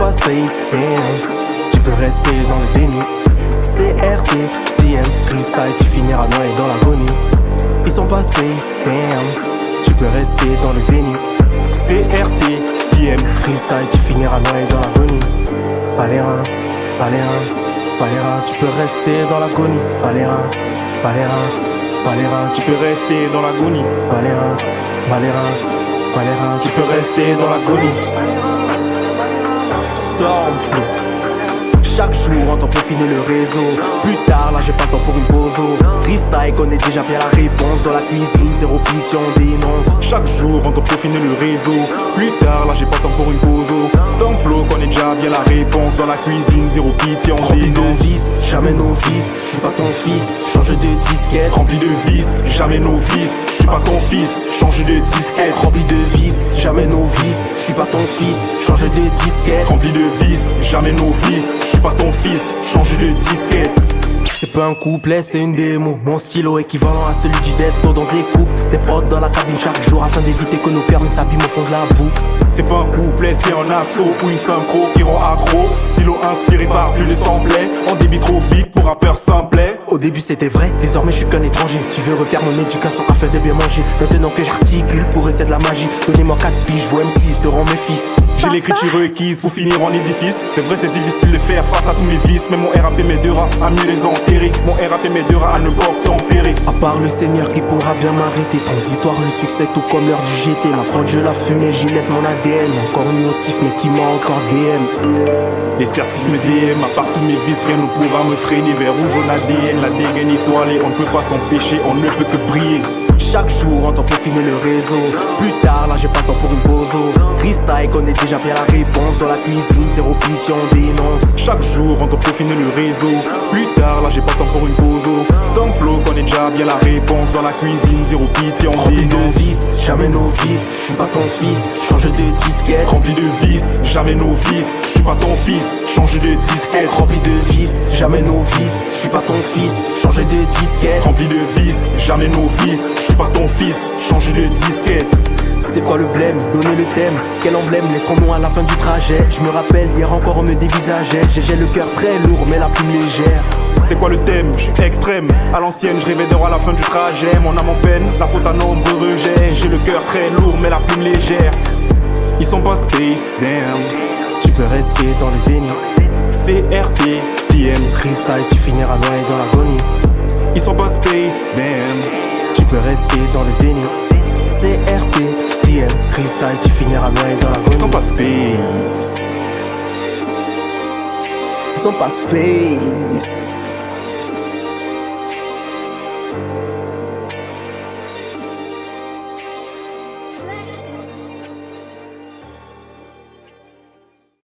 pas space, damn. Tu peux rester dans le déni. CRT, CM, freestyle, tu finiras noyé dans l'agonie. Ils sont pas space, damn. Tu peux rester dans le déni. CRT, CM, freestyle, tu finiras noyé dans l'agonie. Pas les reins, pas les reins, pas les reins, tu peux rester dans l'agonie. Pas les reins, pas les reins, pas les reins, tu peux rester dans l'agonie. Pas les reins, pas les reins, pas les reins, tu peux rester dans l'agonie. Stormflow. Chaque jour on entend peaufiner le réseau. Plus tard là j'ai pas le temps pour une bozo. Freestyle connaît déjà bien la réponse. Dans la cuisine zéro pitié on dénonce. Chaque jour on entend peaufiner le réseau. Plus tard là j'ai pas le temps pour une bozo. Stormflow connaît déjà bien la réponse. Dans la cuisine zéro pitié on Rempli de dénonce. vices, jamais novice. Je suis pas ton fils, change de disquette. Rempli de vices, jamais novice. Je suis pas ton fils, change de disquette. Rempli de vices, jamais novice. Je suis pas ton fils, change de disquette. Rempli de vices, jamais novice. Je suis pas ton fils, change de disquette. C'est pas un couplet, c'est une démo. Mon stylo équivalent à celui du Detto dans des coupes. Des prods dans la cabine chaque jour afin d'éviter que nos cœurs ne s'abîment au fond de la boue. C'est pas un couplet, c'est un assaut ou une synchro qui rend accro. Stylo inspiré par plus de samplets. On débite trop vite pour rappeur simplet. Au début c'était vrai, désormais je suis qu'un étranger. Tu veux refaire mon éducation afin de bien manger. Maintenant que j'articule pour essayer de la magie. Donnez-moi 4 piges, vos MC seront mes fils. J'ai l'écriture requise pour finir en édifice. C'est vrai c'est difficile de faire face à tous mes vices. Mais mon RAP m'aidera à mieux les enterrer. Mon RAP m'aidera à ne pas tempérer. À part le Seigneur qui pourra bien m'arrêter. Transitoire le succès tout comme l'heure du GT. La prod je la fume et j'y laisse mon ADN. Encore une notif mais qui m'a encore DM. Les certifs me DM, à part tous mes vices, rien ne pourra me freiner. Vers rouge en ADN, la dégaine étoilée. On ne peut pas s'empêcher, on ne peut que briller. Chaque jour on entend peaufiner le réseau. Plus tard là j'ai pas le temps pour une bozo. Freestyle connaît déjà bien la réponse. Dans la cuisine zéro pitié on dénonce. Chaque jour on entend peaufiner le réseau. Plus tard là j'ai pas le temps pour une bozo. Stormflow connaît déjà bien la réponse. Dans la cuisine zéro pitié on Rempli de dénonce. vices, jamais novice. Je suis pas ton fils, change de disquette. Rempli de vices, jamais novice. Je suis pas ton fils, change de disquette. Rempli de vices, jamais novice. Je suis pas ton fils, change de disquette. Rempli de vices, jamais novice. Je suis pas ton fils, change de disquette. C'est quoi le blême? Donnez le thème. Quel emblème laisserons-nous à la fin du trajet? Je me rappelle, hier encore on me dévisageait. J'ai le cœur très lourd mais la plume légère. C'est quoi le thème? Je suis extrême. À l'ancienne, je rêvais d'or à la fin du trajet. Mon âme en peine, la faute à nombreux rejets. J'ai le cœur très lourd mais la plume légère. Ils sont pas space, damn. Tu peux rester dans le déni. CRT, CM. Freestyle, tu finiras noyé dans l'agonie. Ils sont pas space, damn. Tu peux rester dans le déni. CRT, CM. Freestyle, tu finiras noyé dans l'agonie. Ils sont pas space. Ils sont pas space. Flat.